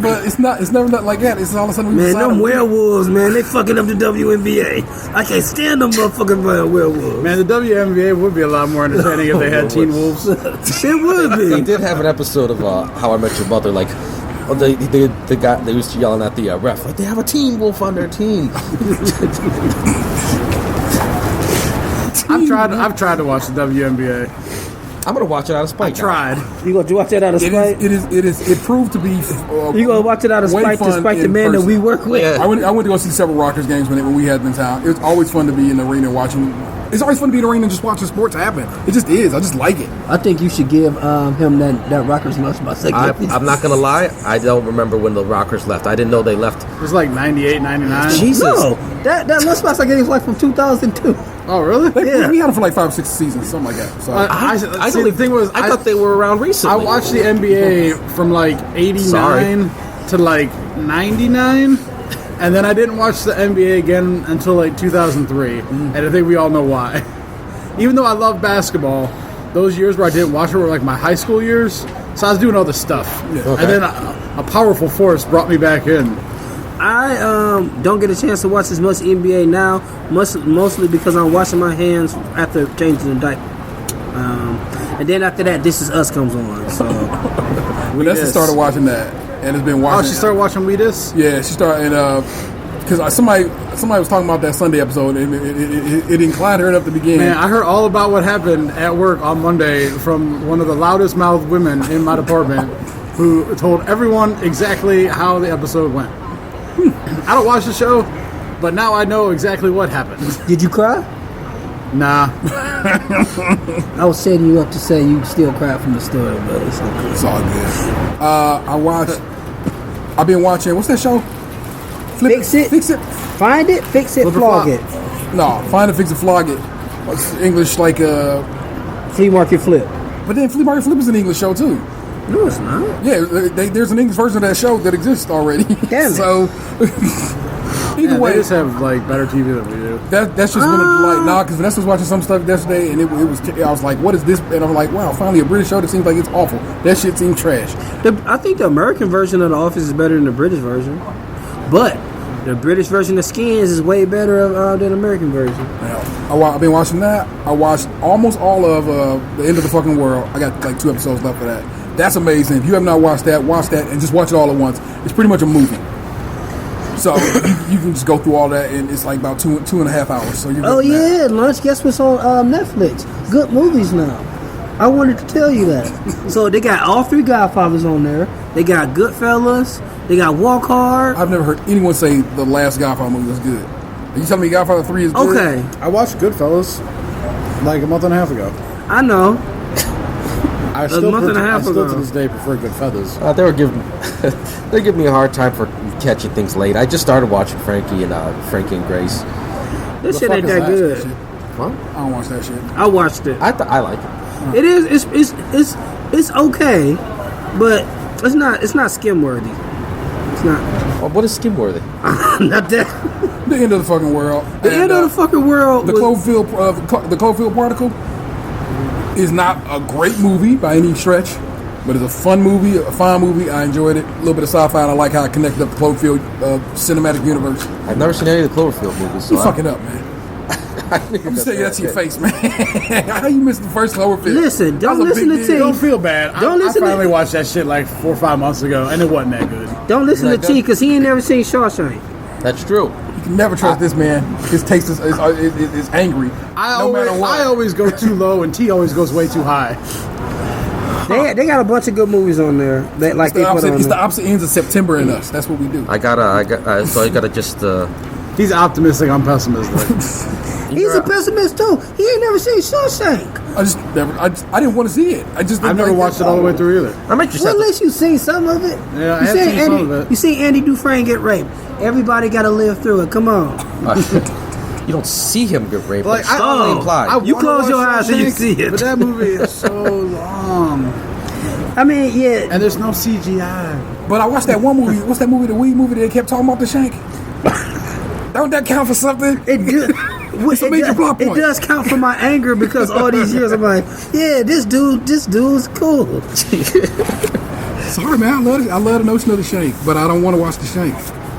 [SPEAKER 3] But it's never nothing like that. It's all of a sudden
[SPEAKER 4] man, them werewolves, man, they fucking up the WNBA. I can't stand them motherfucking werewolves.
[SPEAKER 5] Man, the WNBA would be a lot more entertaining if they had Teen Wolves.
[SPEAKER 4] It would be.
[SPEAKER 1] They did have an episode of How I Met Your Mother, like, the guy, they used to yelling at the ref, like, they have a Teen Wolf on their team.
[SPEAKER 5] I've tried to watch the WNBA.
[SPEAKER 1] I'm gonna watch it out of spite.
[SPEAKER 5] I tried.
[SPEAKER 4] You gonna watch it out of spite?
[SPEAKER 3] It proved to be.
[SPEAKER 4] You gonna watch it out of spite to spite the man that we work with?
[SPEAKER 1] Yeah.
[SPEAKER 3] I went to go see several Rockers games when we had them in town. It was always fun to be in the arena watching. It's always fun to be in the arena and just watching sports happen. It just is. I just like it.
[SPEAKER 4] I think you should give him that Rockers lunchbox.
[SPEAKER 1] I'm not gonna lie. I don't remember when the Rockers left. I didn't know they left.
[SPEAKER 5] It was like 98, 99.
[SPEAKER 1] Jesus.
[SPEAKER 4] No, that lunchbox I gave was like from 2002.
[SPEAKER 5] Oh, really?
[SPEAKER 3] We had them for like 5 or 6 seasons, something like that. So
[SPEAKER 1] I
[SPEAKER 5] see, the thing was,
[SPEAKER 1] I thought they were around
[SPEAKER 5] I
[SPEAKER 1] recently.
[SPEAKER 5] watched the NBA from like 89 to like 99, and then I didn't watch the NBA again until like 2003, and I think we all know why. Even though I love basketball, those years where I didn't watch it were like my high school years, so I was doing other stuff. Yeah. Okay. And then a powerful force brought me back in.
[SPEAKER 4] I don't get a chance to watch as much NBA now, mostly because I'm washing my hands after changing the diaper. And then after that, This Is Us comes on. So
[SPEAKER 3] Vanessa started watching that and has been watching.
[SPEAKER 5] Oh, she started watching We This?
[SPEAKER 3] Yeah, she started, because somebody was talking about that Sunday episode, and it inclined her enough to begin.
[SPEAKER 5] Man, I heard all about what happened at work on Monday from one of the loudest mouthed women in my department, who told everyone exactly how the episode went. I don't watch the show, but now I know exactly what happened.
[SPEAKER 4] Did you cry?
[SPEAKER 5] Nah.
[SPEAKER 4] I was setting you up to say you still cry from the story, but it's okay.
[SPEAKER 3] It's all good. I've been watching, what's that show?
[SPEAKER 4] Fix It. Find it, fix it, flog it.
[SPEAKER 3] No, Find It, Fix It, Flog It. It's English like
[SPEAKER 4] Flea Market Flip.
[SPEAKER 3] But then Flea Market Flip is an English show too.
[SPEAKER 4] No, it's not.
[SPEAKER 3] Yeah, there's an English version of that show that exists already.
[SPEAKER 4] Damn it.
[SPEAKER 3] So either way,
[SPEAKER 5] they just have like better TV than we do.
[SPEAKER 3] That's just been a delight. Nah, because Vanessa was watching some stuff yesterday, and it was. I was like, "What is this?" And I'm like, "Wow, finally a British show that seems like it's awful." That shit seemed trash.
[SPEAKER 4] I think the American version of The Office is better than the British version, but the British version of Skins is way better than the American version.
[SPEAKER 3] Yeah. I've been watching that. I watched almost all of The End of the Fucking World. I got like 2 episodes left for that. That's amazing. If you have not watched that, watch that and just watch it all at once. It's pretty much a movie. So you can just go through all that, and it's like about 2.5 hours. So you're
[SPEAKER 4] Lunch. Guess what's on Netflix? Good movies now. I wanted to tell you that. So they got all 3 Godfathers on there. They got Goodfellas. They got Walk Hard.
[SPEAKER 3] I've never heard anyone say the last Godfather movie was good. Are you telling me Godfather 3 is good?
[SPEAKER 4] Okay.
[SPEAKER 5] I watched Goodfellas like a month and a half ago.
[SPEAKER 4] I know.
[SPEAKER 5] I still to this day prefer Goodfellas.
[SPEAKER 1] They're giving me a hard time for catching things late. I just started watching Frankie and Grace.
[SPEAKER 4] This shit ain't that good.
[SPEAKER 1] What?
[SPEAKER 3] I don't watch that shit.
[SPEAKER 4] I watched it.
[SPEAKER 1] I like it.
[SPEAKER 4] It is. It's okay, but it's not skim worthy. It's not.
[SPEAKER 1] Well, what is skim worthy?
[SPEAKER 4] Not that.
[SPEAKER 3] The End of the Fucking World.
[SPEAKER 4] The End of the Fucking World.
[SPEAKER 3] The Cloverfield Particle is not a great movie by any stretch, but it's a fun movie, a fine movie. I enjoyed it. A little bit of sci-fi, and I like how it connected up the Cloverfield cinematic universe.
[SPEAKER 1] I've never seen any of the Cloverfield movies. So
[SPEAKER 3] You fucking up, man. I'm saying that to your face, man. How you missed the first Cloverfield?
[SPEAKER 4] Listen, don't listen to T.
[SPEAKER 5] Don't feel bad. I finally watched that shit like 4 or 5 months ago, and it wasn't that good.
[SPEAKER 4] Don't listen to T, because he ain't never seen Shawshank.
[SPEAKER 1] That's true.
[SPEAKER 3] You can never trust this man. His taste is angry.
[SPEAKER 5] I
[SPEAKER 3] matter what.
[SPEAKER 5] always go too low, and T always goes way too high.
[SPEAKER 4] They got a bunch of good movies on there. It's
[SPEAKER 3] the opposite ends of September in us. That's what we do.
[SPEAKER 1] So I gotta just.
[SPEAKER 5] He's optimistic. I'm pessimistic.
[SPEAKER 4] He's a pessimist too. He ain't never seen Shawshank.
[SPEAKER 3] I didn't want to see it.
[SPEAKER 5] I've never watched it all the way through either.
[SPEAKER 1] I'm interested.
[SPEAKER 4] Well, at least you seen some of it.
[SPEAKER 5] Yeah, I have seen some of it.
[SPEAKER 4] You seen Andy Dufresne get raped. Everybody got to live through it. Come on.
[SPEAKER 1] You don't see him get raped.
[SPEAKER 5] Like,
[SPEAKER 1] It's strongly implied.
[SPEAKER 4] You close your eyes and you see it.
[SPEAKER 5] But that movie is so long.
[SPEAKER 4] I mean, yeah.
[SPEAKER 5] And there's no CGI.
[SPEAKER 3] But I watched that one movie. What's that movie? The weed movie that they kept talking about the shank. Don't that count for something?
[SPEAKER 4] It does count for my anger because all these years I'm like, yeah, this dude's cool.
[SPEAKER 3] Sorry, man. I love the notion of the shank, but I don't want to watch the shank.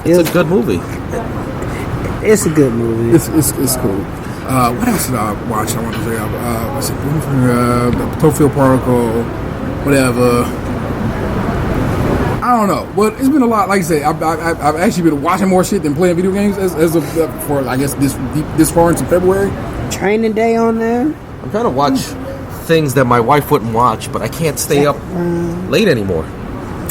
[SPEAKER 1] It's a good movie.
[SPEAKER 4] It's a good movie.
[SPEAKER 3] It's cool. What else did I watch? I want to say, Cloverfield Particle, whatever. I don't know. But it's been a lot. Like I say, I've actually been watching more shit than playing video games as of for I guess this far into February.
[SPEAKER 4] Training Day on there.
[SPEAKER 1] I'm trying to watch things that my wife wouldn't watch, but I can't stay up late anymore.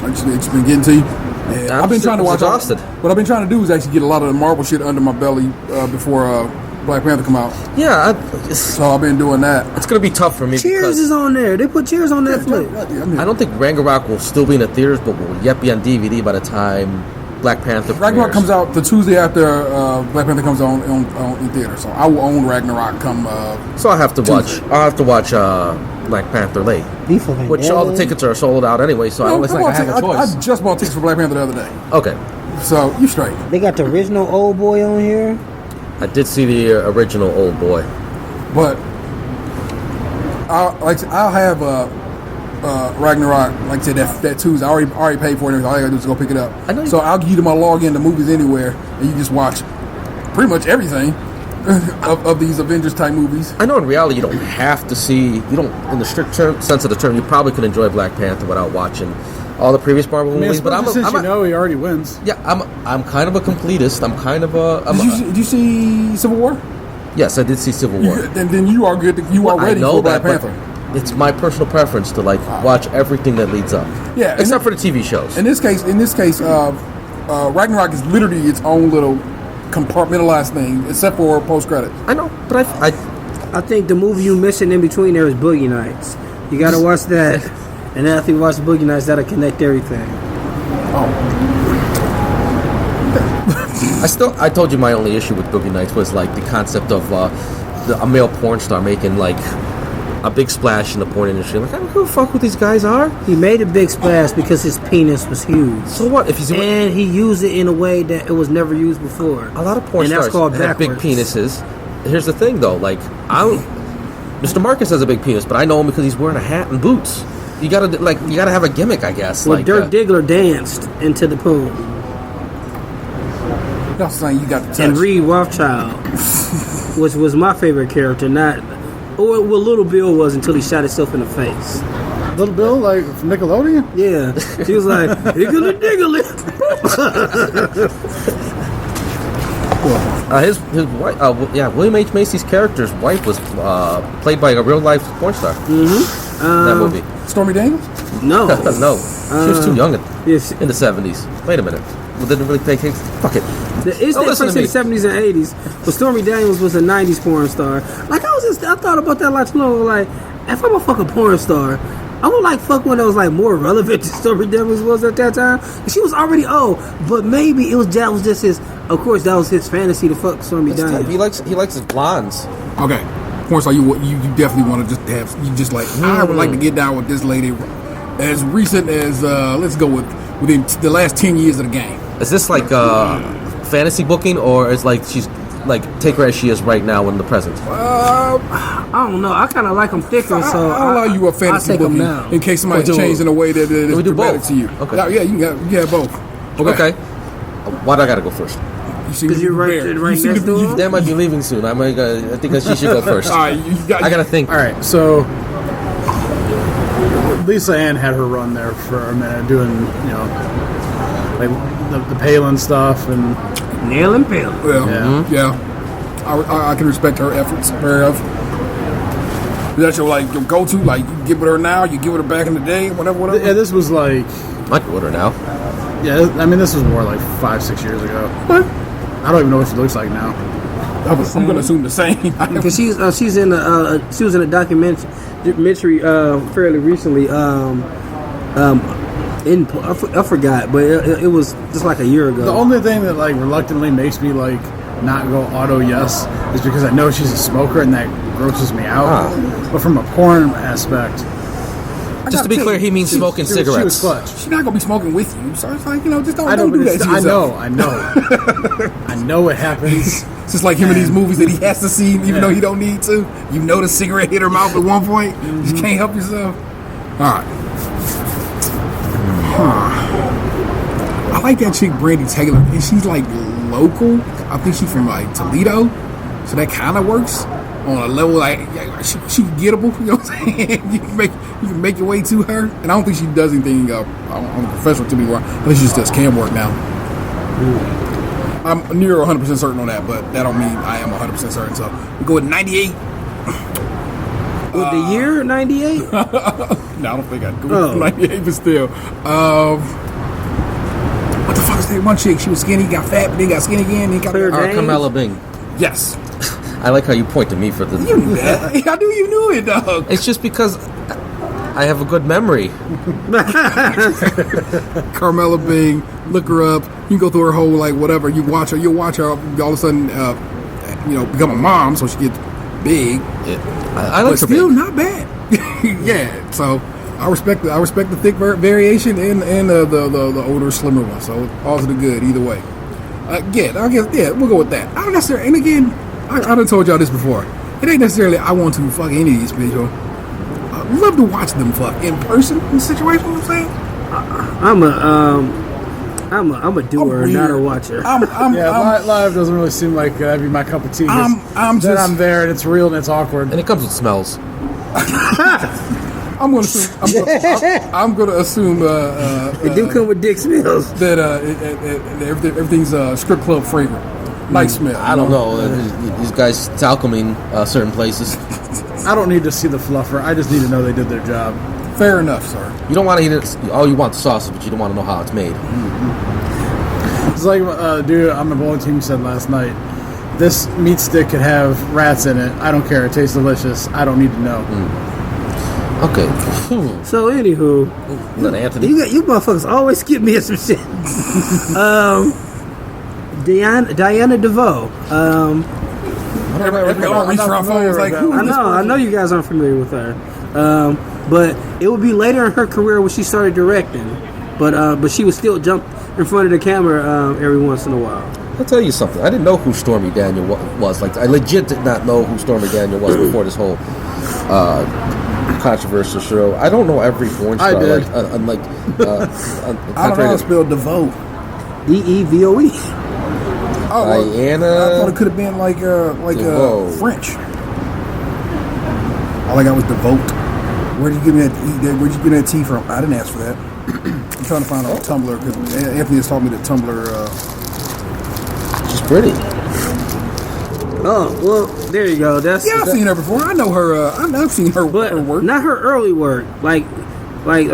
[SPEAKER 3] It's been getting to you. Yeah, I've been trying to watch. What I've been trying to do is actually get a lot of the Marvel shit under my belly before Black Panther come out.
[SPEAKER 1] Yeah,
[SPEAKER 3] so I've been doing that.
[SPEAKER 1] It's gonna be tough for me.
[SPEAKER 4] Cheers is on there. They put Cheers on Netflix.
[SPEAKER 1] I don't think Ragnarok will still be in the theaters, but will yet be on DVD by the time Black Panther.
[SPEAKER 3] Ragnarok
[SPEAKER 1] premieres.
[SPEAKER 3] comes out the Tuesday after Black Panther comes on in theater, so I will own Ragnarok come.
[SPEAKER 1] So I'll have to
[SPEAKER 3] Tuesday.
[SPEAKER 1] watch Black Panther late, which all the tickets are sold out anyway. So I always I have a choice.
[SPEAKER 3] I just bought tickets for Black Panther the other day,
[SPEAKER 1] Okay,
[SPEAKER 3] so you straight.
[SPEAKER 4] They got the original Old Boy on here.
[SPEAKER 1] I did see the original Old Boy.
[SPEAKER 3] But I'll have Ragnarok, like I said, that Tuesday. I already paid for it. All I gotta do is go pick it up.
[SPEAKER 1] I know
[SPEAKER 3] So I'll give you my login to Movies Anywhere, and you just watch pretty much everything of these Avengers type movies.
[SPEAKER 1] I know in reality you don't have to see. You don't, in the strict sense of the term, you probably could enjoy Black Panther without watching all the previous Marvel movies. But
[SPEAKER 5] since he already wins.
[SPEAKER 1] Yeah, I'm kind of a completist. I'm kind of a.
[SPEAKER 3] Did you see Civil War?
[SPEAKER 1] Yes, I did see Civil War.
[SPEAKER 3] Then you are good. You are ready for Black Panther.
[SPEAKER 1] It's my personal preference to watch everything that leads up.
[SPEAKER 3] Yeah,
[SPEAKER 1] except for the TV shows.
[SPEAKER 3] In this case, Ragnarok is literally its own little compartmentalized thing, except for post credits.
[SPEAKER 1] I know, but I
[SPEAKER 4] think the movie you missing in between there is Boogie Nights. You gotta watch that, and then after you watch Boogie Nights, that'll connect everything.
[SPEAKER 1] I told you my only issue with Boogie Nights was like the concept of a male porn star making like a big splash in the porn industry. Like, I don't give a fuck what these guys are.
[SPEAKER 4] He made a big splash because his penis was huge.
[SPEAKER 1] So what if he's
[SPEAKER 4] and he used it in a way that it was never used before.
[SPEAKER 1] A lot of porn stars have big penises. Here's the thing, though. Like, Mr. Marcus has a big penis, but I know him because he's wearing a hat and boots. You gotta have a gimmick, I guess.
[SPEAKER 4] Well, Dirk Diggler danced into the pool.
[SPEAKER 3] That's saying you got the touch.
[SPEAKER 4] And Reed Rothschild, which was my favorite character, or what Little Bill was until he shot himself in the face.
[SPEAKER 5] Little Bill, like from Nickelodeon?
[SPEAKER 4] Yeah. He was like, higgly diggly.
[SPEAKER 1] His wife, William H. Macy's character's wife was played by a real life porn star.
[SPEAKER 4] Mm-hmm.
[SPEAKER 1] In that movie.
[SPEAKER 3] Stormy Daniels?
[SPEAKER 4] No.
[SPEAKER 1] No. She was too young in the 70s. Wait a minute. Well, didn't really take it. Fuck it.
[SPEAKER 4] It's the place in the 70s and 80s. But Stormy Daniels was a 90s porn star. Like, I thought about that like too long. Like, if I'm a fucking porn star, I would like fuck one that was like more relevant to Stormy Daniels was at that time. She was already old, but maybe that was just his. Of course, that was his fantasy to fuck Stormy Daniels.
[SPEAKER 1] He likes his blondes.
[SPEAKER 3] Okay, porn star, you definitely want to just have. You just like I would like to get down with this lady as recent as let's go within the last 10 years of the game.
[SPEAKER 1] Is this like fantasy booking, or is like she's like take her as she is right now in the present?
[SPEAKER 4] I don't know. I kind of like them thicker, so
[SPEAKER 3] I'll allow you a fantasy booking in case somebody's changed in a way that is dramatic to you.
[SPEAKER 1] Okay.
[SPEAKER 3] Yeah, you can have both.
[SPEAKER 1] Okay. Why do I gotta go first?
[SPEAKER 4] Because you're right next to him.
[SPEAKER 1] They might be leaving soon. I think she should go first.
[SPEAKER 3] All right,
[SPEAKER 1] I gotta think.
[SPEAKER 5] All right, so Lisa Ann had her run there for a minute, doing like the Palin stuff and
[SPEAKER 4] Nailing Palin.
[SPEAKER 3] Well, yeah. I can respect her efforts. That's your like your go-to. Like you get with her now, you get with her back in the day, whatever.
[SPEAKER 5] Yeah, this was like
[SPEAKER 1] I get with her now.
[SPEAKER 5] Yeah, I mean this was more like 5-6 years ago.
[SPEAKER 3] What?
[SPEAKER 5] I don't even know what she looks like now.
[SPEAKER 3] I'm going to assume the same.
[SPEAKER 4] Because she was in a documentary fairly recently. I forgot, but it was just like a year ago.
[SPEAKER 5] The only thing that like reluctantly makes me like not go auto yes is because I know she's a smoker and that grosses me out. But from a porn aspect,
[SPEAKER 1] just to be clear, he means smoking cigarettes.
[SPEAKER 5] She was clutch.
[SPEAKER 3] She's not gonna be smoking with you, so it's like just don't do that to yourself.
[SPEAKER 5] I know it happens.
[SPEAKER 3] It's just like him in these movies that he has to see, even though he don't need to. You know the cigarette hit her mouth at one point. You just can't help yourself. All right. I like that chick Brandy Taylor, and she's like local. I think she's from like Toledo, so that kind of works on a level like she gettable. You know what I'm saying? You can make your way to her, and I don't think she does anything on the professional to me. I think she just does cam work now. I'm near 100% certain on that, but that don't mean I am 100% certain. So we go with 98.
[SPEAKER 4] With the year 98?
[SPEAKER 3] No, I don't think I'd go with 98, but still. What the fuck is that one chick? She was skinny, got fat, but then got skinny again. Then got
[SPEAKER 1] Carmella Bing.
[SPEAKER 3] Yes.
[SPEAKER 1] I like how you point to me for the.
[SPEAKER 3] You knew that. I knew you knew it, dog.
[SPEAKER 1] It's just because I have a good memory.
[SPEAKER 3] Carmella Bing, look her up. You go through her whole like whatever. You'll watch her. All of a sudden, become a mom, so she gets big.
[SPEAKER 1] I like
[SPEAKER 3] but still not bad. Yeah. So I respect the thick variation and the older, slimmer one. So all to the good either way. I guess we'll go with that. I don't necessarily. And again, I done told y'all this before. It ain't necessarily I want to fuck any of these people. I love to watch them fuck in person in situations. You know what I'm saying?
[SPEAKER 4] I'm a doer, not a watcher.
[SPEAKER 5] Live doesn't really seem like that'd be my cup of tea. I'm there and it's real and it's awkward.
[SPEAKER 1] And it comes with smells.
[SPEAKER 3] I'm going to assume
[SPEAKER 4] it do come with dick smells.
[SPEAKER 3] That everything's strip club fragrant. Nice smell.
[SPEAKER 1] I don't know. These guys talcuming certain places.
[SPEAKER 5] I don't need to see the fluffer. I just need to know they did their job.
[SPEAKER 3] Fair enough, sir.
[SPEAKER 1] You don't want to eat it. All you want the sauce, but you don't want to know how it's made.
[SPEAKER 5] It's like dude on the bowling team said last night. This meat stick could have rats in it. I don't care. It tastes delicious. I don't need to know.
[SPEAKER 1] Okay.
[SPEAKER 4] So anywho,
[SPEAKER 1] Anthony.
[SPEAKER 4] You motherfuckers always skip me at some shit. Diana DeVoe. I know you guys aren't familiar with her. But it would be later in her career when she started directing. But she would still jump in front of the camera every once in a while.
[SPEAKER 1] I'll tell you something. I didn't know who Stormy Daniel was. Like, I legit did not know who Stormy Daniel was before this whole controversial show. I don't know every porn star.
[SPEAKER 5] I did.
[SPEAKER 3] I don't know how to spell DeVoe.
[SPEAKER 4] DeVoe.
[SPEAKER 1] Diana.
[SPEAKER 3] I thought it could have been like French. All I got was devote. Where'd you give me that tea from? I didn't ask for that. I'm trying to find out Tumblr because Anthony has taught me that Tumblr.
[SPEAKER 1] She's pretty.
[SPEAKER 4] Oh well, there you go.
[SPEAKER 3] I've seen her before. I know her. I've seen her, her work.
[SPEAKER 4] Not her early work. Like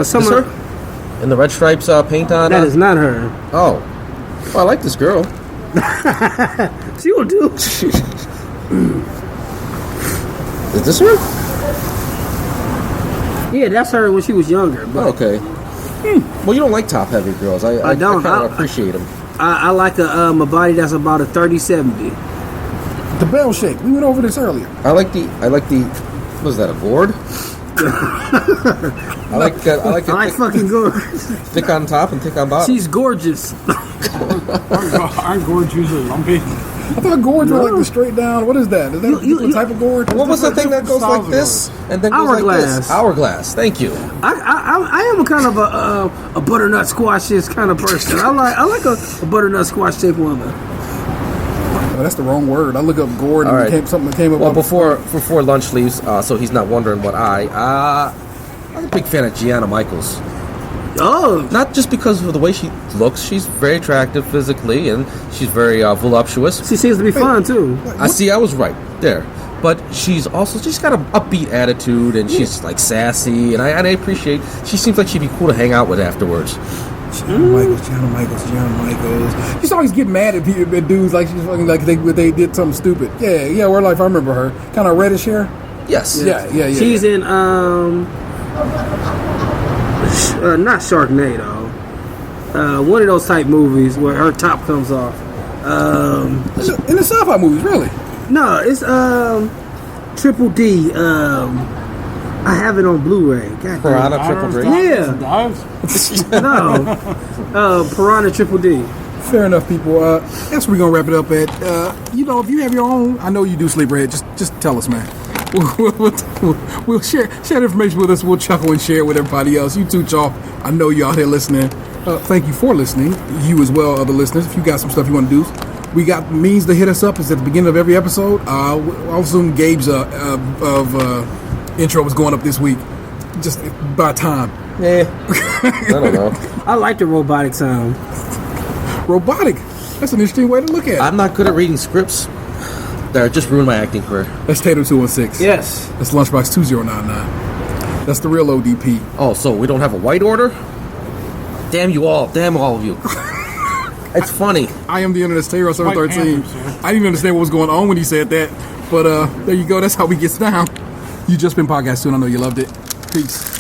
[SPEAKER 4] some of
[SPEAKER 1] her. And the red stripes paint on.
[SPEAKER 4] That is not her.
[SPEAKER 1] Oh, well, I like this girl.
[SPEAKER 4] She will do.
[SPEAKER 1] Is this her?
[SPEAKER 4] Yeah, that's her when she was younger. But
[SPEAKER 1] okay. Well, you don't like top-heavy girls. I don't. I kind of appreciate them.
[SPEAKER 4] I like a body that's about a 30-70.
[SPEAKER 3] The bell shape. We went over this earlier.
[SPEAKER 1] I like the. What is that? A gourd? I like
[SPEAKER 4] fucking gourd.
[SPEAKER 1] Thick on top and thick on bottom.
[SPEAKER 4] She's gorgeous.
[SPEAKER 5] Aren't gourds usually lumpy?
[SPEAKER 3] I thought gourds were like the straight down. What is that? Is that a type of gourd?
[SPEAKER 1] What was the thing that goes like this and then goes
[SPEAKER 4] Hourglass.
[SPEAKER 1] like this? Hourglass. Thank you.
[SPEAKER 4] I am a kind of a butternut squashes kind of person. I like a butternut squash shaped woman.
[SPEAKER 3] Oh, that's the wrong word. I look up gourd and something came up.
[SPEAKER 1] Well, before lunch leaves, so he's not wondering what I'm a big fan of Gianna Michaels.
[SPEAKER 4] Oh,
[SPEAKER 1] not just because of the way she looks. She's very attractive physically, and she's very voluptuous.
[SPEAKER 4] She seems to be fun too.
[SPEAKER 1] I was right there. But she's got an upbeat attitude, and she's like sassy, and I appreciate. She seems like she'd be cool to hang out with afterwards.
[SPEAKER 3] Gianna Michaels. She's always getting mad at people, at dudes like she's fucking like they did something stupid. Yeah. Where life I remember her, kind of reddish hair.
[SPEAKER 1] Yes.
[SPEAKER 3] Yeah.
[SPEAKER 4] She's in not Sharknado. One of those type movies where her top comes off.
[SPEAKER 3] In the sci-fi movies, really?
[SPEAKER 4] No, it's Triple D. I have it on Blu-ray.
[SPEAKER 1] Piranha Triple D.
[SPEAKER 4] Yeah. No. Piranha Triple D.
[SPEAKER 3] Fair enough, people. That's where we're gonna wrap it up at. If you have your own, I know you do, Sleeperhead. Just tell us, man. We'll share the information with us. We'll chuckle and share it with everybody else. You too, y'all. I know you out here listening. Thank you for listening. You as well, other listeners. If you got some stuff you want to do, we got means to hit us up. It's at the beginning of every episode. I'll assume Gabe's intro was going up this week, just by time.
[SPEAKER 1] Yeah. I don't know.
[SPEAKER 4] I like the robotic sound.
[SPEAKER 3] Robotic. That's an interesting way to look at it.
[SPEAKER 1] I'm not good at reading scripts. That just ruined my acting career.
[SPEAKER 3] That's Tatum 216.
[SPEAKER 4] Yes.
[SPEAKER 3] That's Lunchbox 2099. That's the real ODP.
[SPEAKER 1] Oh, so we don't have a white order? Damn you all. Damn all of you. It's funny.
[SPEAKER 3] I am the internet's Taylor 713. I didn't even understand what was going on when he said that. But there you go. That's how we get down. You just been podcast soon. I know you loved it. Peace.